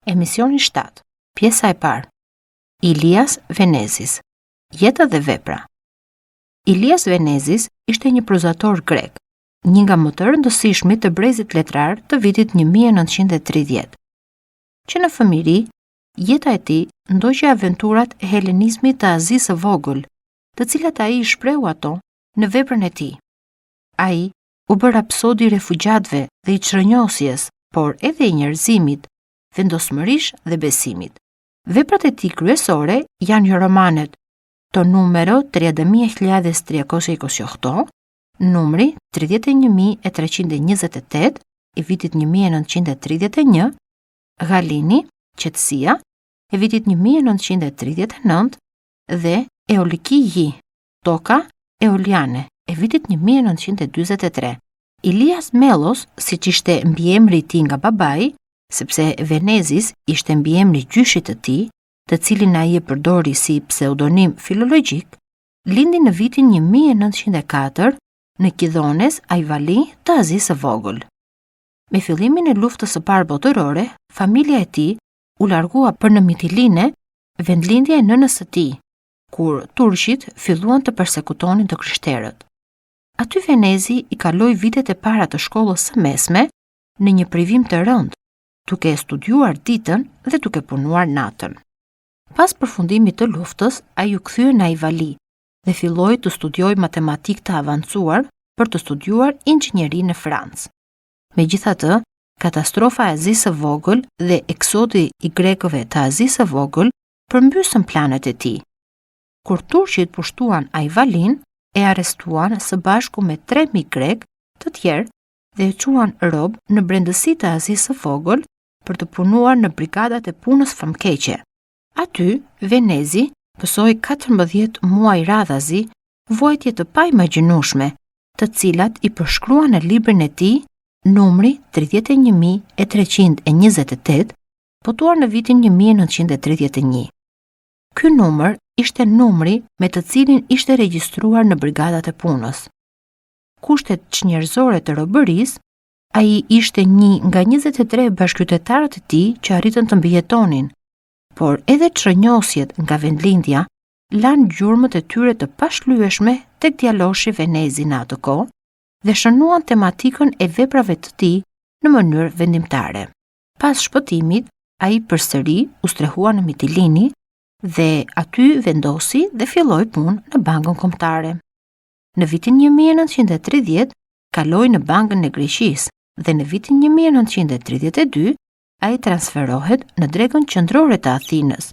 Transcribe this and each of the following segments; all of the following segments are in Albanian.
Emisioni 7. Pjesa e parë. Ilias Venezis. Jeta dhe vepra. Ilias Venezis ishte një prozator grek, një nga më të rëndësishmit të brezit letrar të vitit 1930. Që në fëmijëri, jeta e tij ndoqi aventurat e helenizmit të Azisë së Vogël, të cilat ai i shprehu ato në veprën e tij. Ai u bë rapsodi i refugjatëve dhe i çrënjosjes, por edhe i njerëzimit, vendosmërish dhe besimit. Veprat e tij kryesore janë romanet To numero 30.328, numri 31.328 i vitit 1931, Galini, Qetësia, e vitit 1939 dhe Eoliki, Toka Eoliane, e vitit 1943. Ilias Melos, siç ishte mbiemri i tij nga babai, sepse Venezis ishte mbiemri i gjyshit të tij, të cilin ai e përdori si pseudonim filologjik, lindi në vitin 1904 në Kidhones, Ajvali të Azisë së Vogël. Me fillimin e luftës së parë botërore, familja e tij u largua për në Mitiline, vendlindje e nënës së tij, kur turqit filluan të përsekutonin të krishterët. Aty Venezi i kaloi vitet e para të shkollës së mesme në një privim të rënd, duke studiuar ditën dhe duke punuar natën. Pas përfundimit të luftës, ai u kthye në Ajvali dhe filloi të studiojë matematikë të avancuar për të studiuar inxhinieri në Francë. Megjithatë, katastrofa e Azisë së Vogël dhe eksodi i grekëve të Azisë së Vogël përmbysën planet e tij. Kur turqit pushtuan Ajvalin, e arrestuan së bashku me 3.000 grek të tjerë dhe e quan rob në brendësi të Azisë së Vogël për të punuar në brigadat e punës famkeqe. Aty, Venezi pësoi 14 muaj radhazi vuajtje të paimagjinueshme, të cilat i përshkruan në librin e tij numri 31.328, botuar në vitin 1931. Ky numër ishte numri me të cilin ishte regjistruar në brigadat e punës. Kushtet çnjerëzore të robërisë, ai ishte një nga 23 bashkëqytetarët e tij që arritën të mbijetonin, por edhe çrënjosjet nga vendlindja lanë gjurmët e tyre të pashlyeshme tek djaloshi Venezi në atë kohë dhe shënuan tematikën e veprave të tij në mënyrë vendimtare. Pas shpëtimit, ai përsëri u strehua në Mitilini dhe aty vendosi dhe filloi punë në Bankën Kombëtare. Në vitin 1930 kaloi në Bankën e Greqisë dhe në vitin 1932 ai transferohet në Dregën Qendrore të Athinës,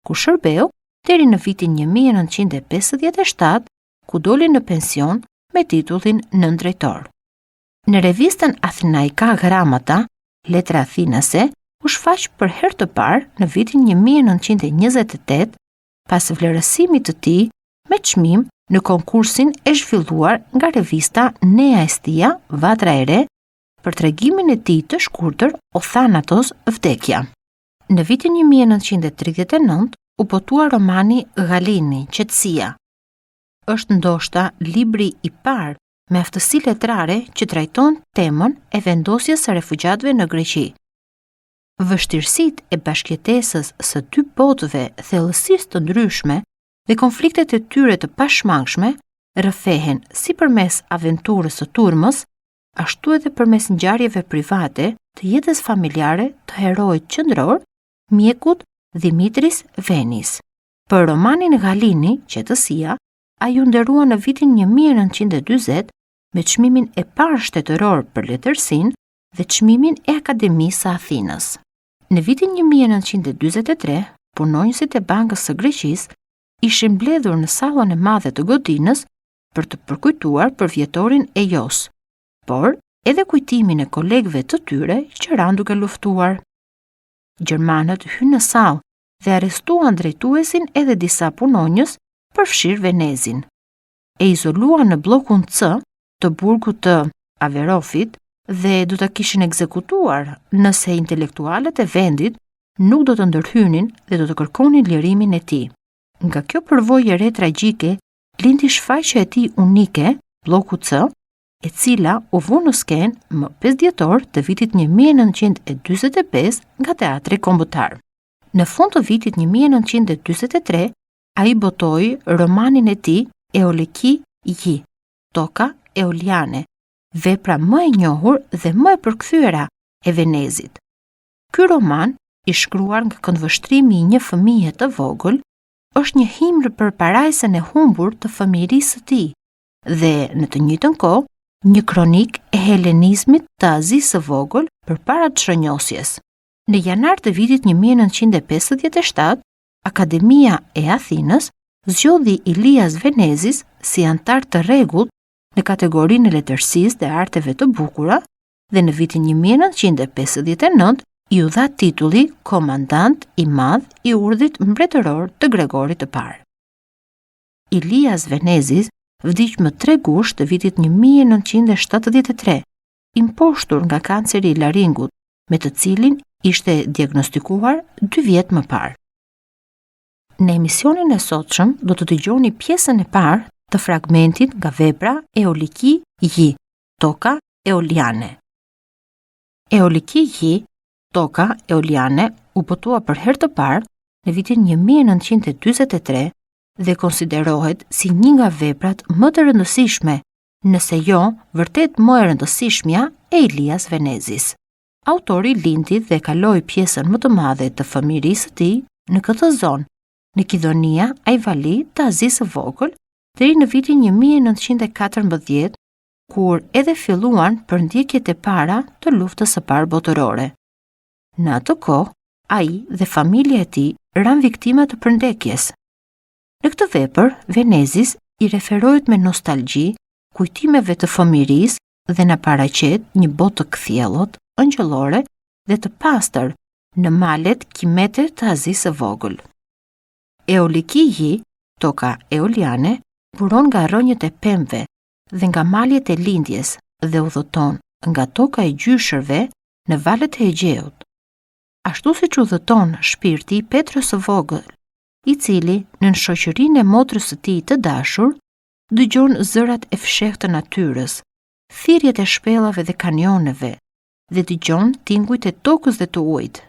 ku shërbeu deri në vitin 1957, ku doli në pension me titullin nëndrejtor. Në revistën Athinaika Gramata, letra athinase, u shfaq për herë të parë në vitin 1928 pas vlerësimit të tij me çmim në konkursin e zhvilluar nga revista Nea Estia, Vatra e Re, për tregimin e tij të shkurtër O Thanatos, vdekja. Në vitin 1939 u botua romani Galini, Qetësia. Është ndoshta libri i parë me aftësi letrare që trajton temën e vendosjes së refugjatëve në Greqi. Vështirësitë e bashkëjetesës së dy botëve, thellësisë të ndryshme dhe konfliktet e tyre të pashmangshme rrëfehen si përmes aventurës së turmës, ashtu edhe përmes ngjarjeve private të jetës familjare të heroit qendror, mjekut Dimitris Venis. Për romanin Galini, Qetësia, ai u nderua në vitin 1940 me çmimin e parë shtetëror për letërsinë dhe çmimin e Akademisë së Athinës. Në vitin 1943, punonjësit e Bankës së Greqisë ishin mbledhur në sallën e madhe të godinës për të përkujtuar për vjetorin e Jos, por edhe kujtimin e kolegëve të tyre që ranë duke luftuar. Gjermanët hynë në sallë dhe arrestuan drejtuesin edhe disa punonjës, përfshirë Venezin. E izoluan në bllokun C të burgut të Averofit dhe do ta kishin ekzekutuar nëse intelektualët e vendit nuk do të ndërhynin dhe do të kërkonin lirimin e tij. Nga kjo përvojë e re tragjike, lindi shfaqja e tij unike, bloku C, e cila u vu në skenë më 5 dhjetor të vitit 1945 nga Teatri Kombëtar. Në fund të vitit 1943, ai botoi romanin e tij Eoliki Yi, Toka Eoliane, vepra më e njohur dhe më e përkthyera e Venezit. Ky roman, i shkruar nga këndvështrimi i një fëmije të vogël, është një himn për parajsën e humbur të fëmijërisë së tij dhe në të njëjtën kohë një kronik e helenizmit të Azisë së vogël përpara çrënjosjes. Në janar të vitit 1957, Akademia e Athinës zgjodhi Ilias Venezis si antar të rregullt në kategorinë e letërsisë dhe arteve të bukura dhe në vitin 1959 iu dha titulli komandant i madh i urdhit mbretëror të Gregorit të Parë. Ilias Venezis vdiq më 3 gusht të vitit 1973, imposhtur nga kanceri i laringut, me të cilin ishte diagnostikuar 2 vjet më parë. Në emisionin e sotshëm do të dëgjoni pjesën e parë të fragmentit nga vepra Eoliki Yi, Toka Eoliane. Eoliki Yi, Toka Eoliane u botua për herë të parë në vitin 1943 dhe konsiderohet si një nga veprat më të rëndësishme, nëse jo vërtet më e rëndësishmja e Ilias Venezis. Autori lindi dhe kaloi pjesën më të madhe të fëmijërisë së tij në këtë zonë, në Kidonia Ajvali të Azisë së vogël, deri në vitin 1914, kur edhe filluan përndjekjet e para të luftës së parë botërore. Në atë kohë, ai dhe familja e tij ranë viktima të përndekjes. Në këtë vepër, Venezis i referohet me nostalgji kujtimeve të fëmijërisë dhe na paraqet një botë të kthjellët, angjëllore dhe të pastër në malet kimete të Azisë së vogël. Eoliki Yi, Toka Eoliane, buron nga rrënjët e pemëve dhe nga maljet e lindjes dhe udhëton nga toka e gjyshërve në valet e Egjeut. Ashtu siç udhëton shpirti i Petrës së vogël, i cili në shoqërinë e motrës së tij të dashur dëgjon zërat e fshehtë të natyrës, thirrjet e shpellave dhe kanioneve dhe dëgjon tingujt e tokës dhe të ujit.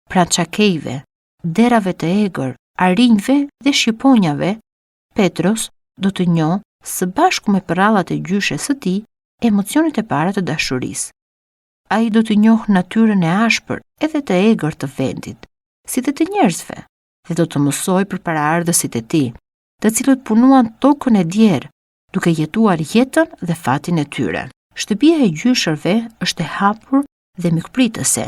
Pra çakejve, derave të egër, arinjve dhe shqiponjave, Petros do të njohë së bashku me përrallat e gjyshes së tij emocionet e para të dashurisë. Ai do të njohë natyrën e ashpër edhe të egër të vendit, si dhe të njerëzve, dhe do të mësojë përpara ardhësit e tij, të cilët punuan tokën e djerë, duke jetuar jetën dhe fatin e tyre. Shtëpia e gjyshërve është e hapur dhe mikpritëse.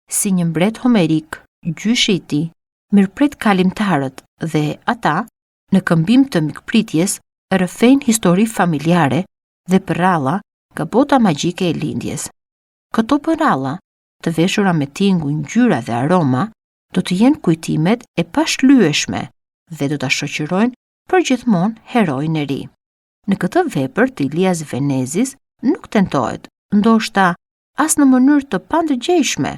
Si një mbret homerik, gjyshi i tij mirëpret kalimtarët dhe ata, në këmbim të mikpritjes, rrëfejnë histori familjare dhe përralla nga bota magjike e lindjes. Këto përralla, të veshura me tingu, ngjyra dhe aroma, do të jenë kujtimet e pashlyeshme dhe do ta shoqërojnë përgjithmonë heroin e ri. Në këtë vepër të Ilias Venezis nuk tentohet, ndoshta as në mënyrë të pandërgjeshme,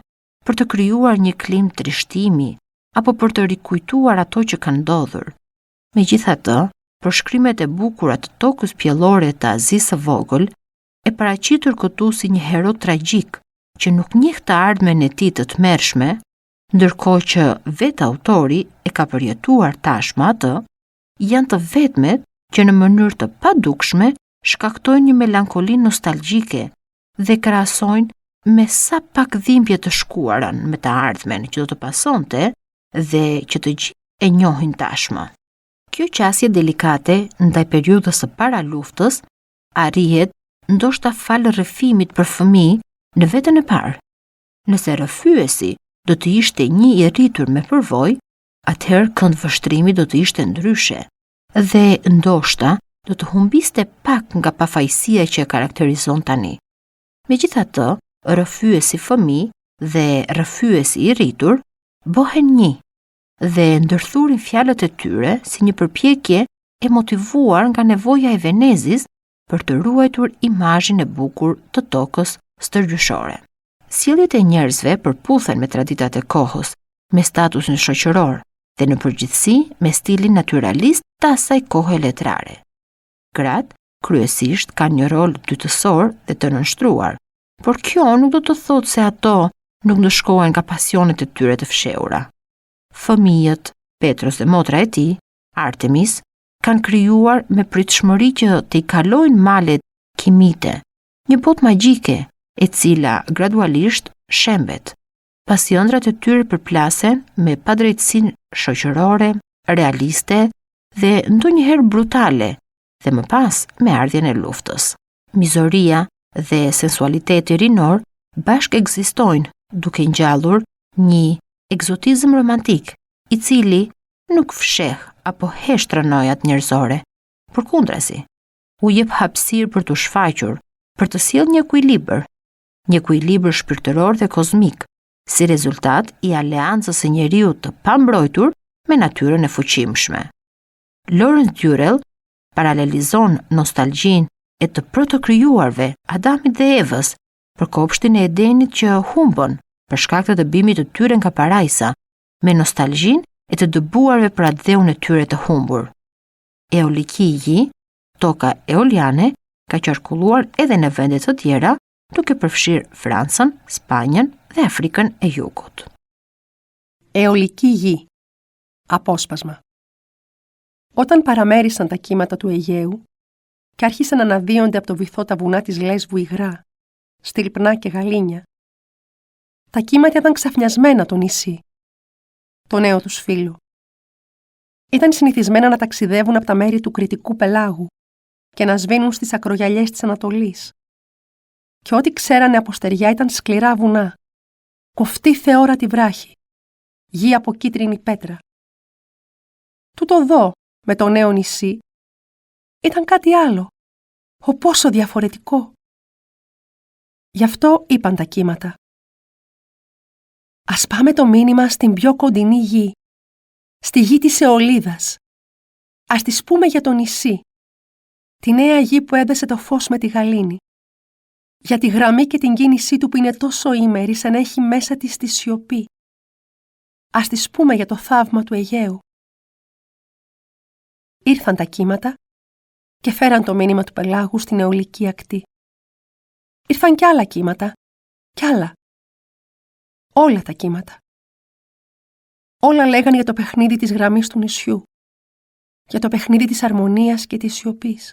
për të krijuar një klim trishtimi apo për të rikujtuar ato që kanë ndodhur. Megjithatë, përshkrimet e bukura të tokës pjellore të Azisë së vogël e paraqitur këtu si një hero tragjik që nuk njeh të ardhmen e tij të tmerrshme, ndërkohë që vetë autori e ka përjetuar tashmë atë, janë të vetmet që në mënyrë të padukshme shkaktojnë një melankoli nostalgjike dhe krahasojnë me sa pak dhimbje të shkuaran me të ardhmen që do të pasonte dhe që të gjithë e njohin tashmë. Kjo qasje delikate ndaj periudhës së para luftës arrihet ndoshta falë rrëfimit për fëmijë në veten e parë. Nëse rrëfyesi do të ishte një i rritur me përvojë, atëherë këndvështrimi do të ishte ndryshe dhe ndoshta do të humbiste pak nga pafajësia që e karakterizon tani. Megjithatë, rrëfyesi fëmijë dhe rrëfyesi i rritur bëhen një dhe ndërthurin fjalët e tyre si një përpjekje e motivuar nga nevoja e Venezis për të ruajtur imazhin e bukur të tokës stërgjyshore. Sjelljet e njerëzve përputhen me traditat e kohës, me statusin shoqëror dhe në përgjithësi me stilin naturalist të asaj kohe letrare. Gratë kryesisht kanë një rol dytësor dhe të nënshtruar, por kjo nuk do të thotë se ato nuk ndëshkohen nga pasionet e tyre të fshehura. Fëmijët, Petros dhe motra e tij, Artemis, kanë krijuar me pritshmëri që të i kalojnë malet kimite, një botë magjike e cila gradualisht shembet. Pasi ëndrat e tyre përplasen me padrejtësinë shoqërore, realiste dhe ndonjëherë brutale, dhe më pas me ardhjen e luftës. Mizoria dhe sensualiteti rinor bashkë ekzistojnë, duke ngjallur një egzotizëm romantik, i cili nuk fsheh apo hesh rënojat njerëzore. Përkundrazi, u jep hapësirë për të shfaqur, për të sjellë një ekuilibër shpirtëror dhe kozmik, si rezultat i aleancës së njeriut të pambrojtur me natyrën e fuqimshme. Lawrence Durrell paralelizon nostalgjinë e të protokrijuarve, Adamit dhe Evës, për kopshtin e Edenit që humbën për shkak të dëbimit të tyre nga parajsa, me nostalgjinë e të dëbuarve për atë dheun e tyre të humbur. Eolikiji, toka eoliane, ka qarkulluar edhe në vende të tjera, duke përfshirë Francën, Spanjën dhe Afrikën e Jugut. Eolikiji, απόσπασμα. Όταν παραμέρισαν τα κύματα του Αιγαίου και άρχισαν να αναδύονται από το βυθό τα βουνά της Λέσβου υγρά, στυλπνά και γαλήνια, τα κύματα ήταν ξαφνιασμένα το νησί, το νέο τους φίλο. Ήταν συνηθισμένα να ταξιδεύουν από τα μέρη του κρητικού πελάγου και να σβήνουν στις ακρογιαλιές της Ανατολής. Και ό,τι ξέρανε από στεριά ήταν σκληρά βουνά, κοφτή θεόρατη βράχη, γη από κίτρινη πέτρα. Τούτο εδώ, με το νέο νησί, ήταν κάτι άλλο, πόσο διαφορετικό. Γι' αυτό είπαν τα κύματα. Ας πάμε το μήνυμα στην πιο κοντινή γη, στη γη της Αιωλίδας. Ας της πούμε για το νησί, τη νέα γη που έδεσε το φως με τη γαλήνη, για τη γραμμή και την κίνησή του που είναι τόσο ήμερη σαν να έχει μέσα της τη σιωπή. Ας της πούμε για το θαύμα του Αιγαίου. Ήρθαν τα κύματα και φέραν το μήνυμα του πελάγου στην αιωλική ακτή. Ήρθαν κι άλλα κύματα, κι άλλα. Όλα τα κύματα. Όλα λέγαν για το παιχνίδι της γραμμής του νησιού, για το παιχνίδι της αρμονίας και της σιωπής.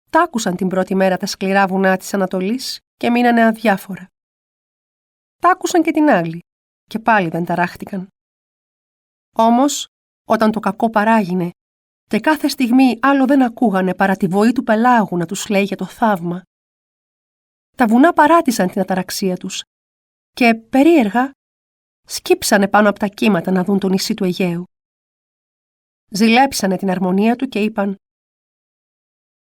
Τ' άκουσαν την πρώτη μέρα τα σκληρά βουνά της Ανατολής και μείνανε αδιάφορα. Τ' άκουσαν και την άλλη και πάλι δεν ταράχτηκαν. Όμως, όταν το κακό παράγινε και κάθε στιγμή άλλο δεν ακούγανε παρά τη βοή του πελάγου να τους λέει για το θαύμα, τα βουνά παράτησαν την αταραξία τους και, περίεργα, σκύψανε πάνω από τα κύματα να δουν το νησί του Αιγαίου. Ζηλέψανε την αρμονία του και είπαν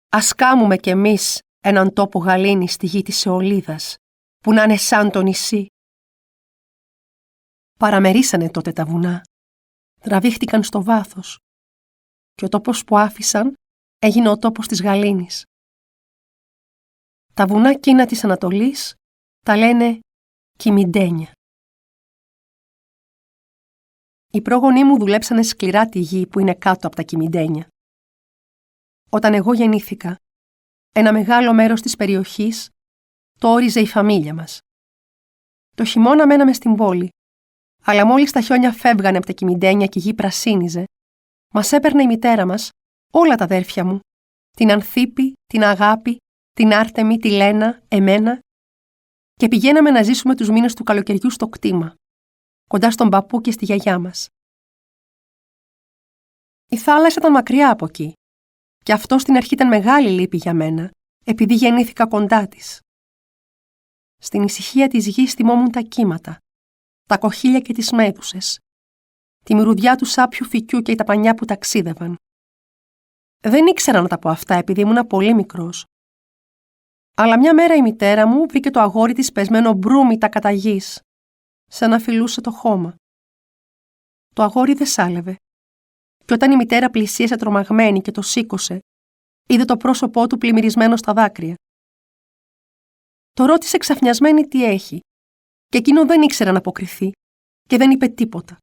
«Ας κάμουμε κι εμείς έναν τόπο γαλήνη στη γη της Αιωλίδας, που να είναι σαν το νησί». Παραμερίσανε τότε τα βουνά, τραβήχτηκαν στο βάθος και ο τόπος που άφησαν έγινε ο τόπος της γαλήνης. Τα βουνά κίνα της Ανατολής τα λένε Κιμιντένια. Οι πρόγονοί μου δουλέψανε σκληρά τη γη που είναι κάτω από τα Κιμιντένια. Όταν εγώ γεννήθηκα, ένα μεγάλο μέρος της περιοχής το όριζε η φαμίλια μας. Το χειμώνα μέναμε στην πόλη, αλλά μόλις τα χιόνια φεύγανε από τα Κιμιντένια και η γη πρασίνιζε, μας έπαιρνε η μητέρα μας, όλα τα αδέρφια μου, την Ανθίπη, την Αγάπη, την Άρτεμη, τη Λένα, εμένα, και πηγαίναμε να ζήσουμε τους μήνες του καλοκαιριού στο κτήμα, κοντά στον παππού και στη γιαγιά μας. Η θάλασσα ήταν μακριά από εκεί, και αυτό στην αρχή ήταν μεγάλη λύπη για μένα, επειδή γεννήθηκα κοντά της. Στην ησυχία της γης θυμόμουν τα κύματα, τα κοχύλια και τις μέδουσες, τη μυρουδιά του σάπιου φυκιού και τα πανιά που ταξίδευαν. Δεν ήξερα να τα πω αυτά επειδή ήμουν πολύ μικρός. Αλλά μια μέρα η μητέρα μου βρήκε το αγόρι της πεσμένο μπρούμητα κατά γης, σαν να φιλούσε το χώμα. Το αγόρι δεν σάλευε. Και όταν η μητέρα πλησίασε τρομαγμένη και το σήκωσε, είδε το πρόσωπό του πλημμυρισμένο στα δάκρυα. Το ρώτησε ξαφνιασμένη τι έχει, και εκείνο δεν ήξερε να αποκριθεί και δεν είπε τίποτα.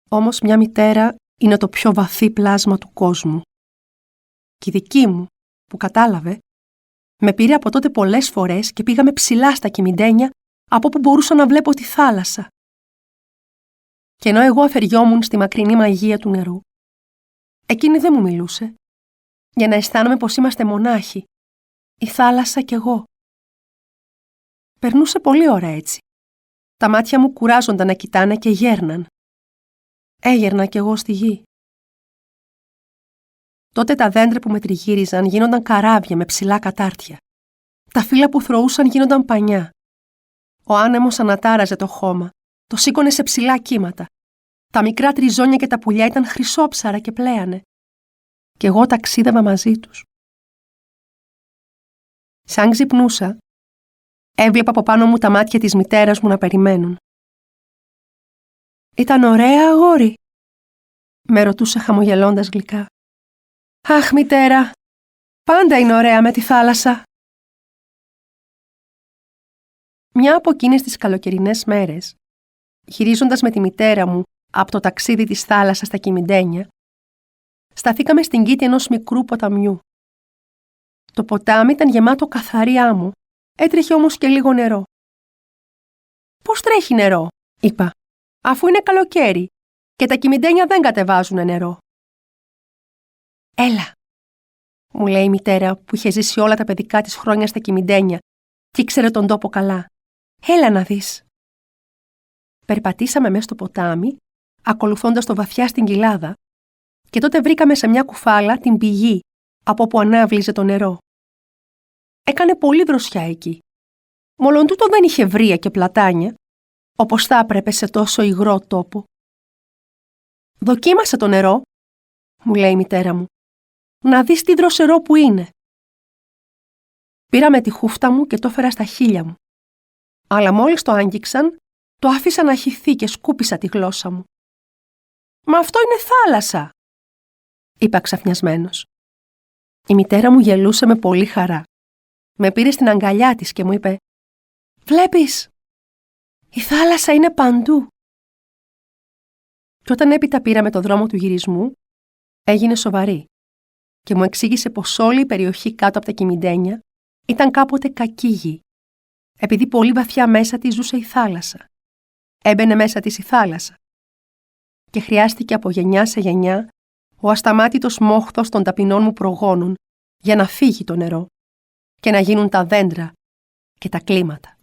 Όμως μια μητέρα είναι το πιο βαθύ πλάσμα του κόσμου. Και η δική μου, που κατάλαβε, με πήρε από τότε πολλές φορές και πήγαμε ψηλά στα κιμιντένια από όπου μπορούσα να βλέπω τη θάλασσα. Και ενώ εγώ αφαιριόμουν στη μακρινή μαγεία του νερού, εκείνη δεν μου μιλούσε, για να αισθάνομαι πως είμαστε μονάχοι, η θάλασσα κι εγώ. Περνούσε πολύ ώρα έτσι. Τα μάτια μου κουράζονταν να κοιτάνε και γέρναν. Έγερνα κι εγώ στη γη. Τότε τα δέντρα που με τριγύριζαν γίνονταν καράβια με ψηλά κατάρτια. Τα φύλλα που θροούσαν γίνονταν πανιά. Ο άνεμος ανατάραζε το χώμα, το σήκωνε σε ψηλά κύματα. Τα μικρά τριζόνια και τα πουλιά ήταν χρυσόψαρα και πλέανε. Κι εγώ ταξίδευα μαζί τους. Σαν ξυπνούσα, έβλεπα από πάνω μου τα μάτια της μητέρας μου να περιμένουν. «Ήταν ωραία, αγόρι?» με ρωτούσε χαμογελώντας γλυκά. «Αχ, μητέρα, πάντα είναι ωραία με τη θάλασσα». Μια από εκείνες τις καλοκαιρινές μέρες, γυρίζοντας με τη μητέρα μου από το ταξίδι της θάλασσας στα Κιμιντένια, σταθήκαμε στην κήτη ενός μικρού ποταμιού. Το ποτάμι ήταν γεμάτο καθαρή άμμο, έτρεχε όμως και λίγο νερό. «Πώς τρέχει νερό?» είπα, «αφού είναι καλοκαίρι και τα Κιμιντένια δεν κατεβάζουν νερό». «Έλα», μου λέει η μητέρα που είχε ζήσει όλα τα παιδικά της χρόνια στα Κιμιντένια και ήξερε τον τόπο καλά. «Έλα να δεις». Περπατήσαμε μέσα στο ποτάμι, ακολουθώντας το βαθιά στην κοιλάδα, και τότε βρήκαμε σε μια κουφάλα την πηγή από όπου ανάβλιζε το νερό. Έκανε πολύ δροσιά εκεί. Μόλον τούτο δεν είχε βρύα και πλατάνια, όπως θα έπρεπε σε τόσο υγρό τόπο. «Δοκίμασε το νερό», μου λέει η μητέρα μου, «να δεις τι δροσερό που είναι». Πήραμε τη χούφτα μου και το έφερα στα χείλια μου. Αλλά μόλις το άγγιξαν, το άφησα να χυθεί και σκούπισα τη γλώσσα μου. «Μα αυτό είναι θάλασσα», είπα ξαφνιασμένος. Η μητέρα μου γελούσε με πολύ χαρά. Με πήρε στην αγκαλιά της και μου είπε «Βλέπεις, η θάλασσα είναι παντού». Και όταν έπειτα πήραμε το δρόμο του γυρισμού, έγινε σοβαρή και μου εξήγησε πως όλη η περιοχή κάτω από τα Κιμιντένια ήταν κάποτε κακή γη, επειδή πολύ βαθιά μέσα της ζούσε η θάλασσα. Έμπαινε μέσα της η θάλασσα και χρειάστηκε από γενιά σε γενιά ο ασταμάτητος μόχθος των ταπεινών μου προγόνων για να φύγει το νερό και να γίνουν τα δέντρα και τα κλίματα.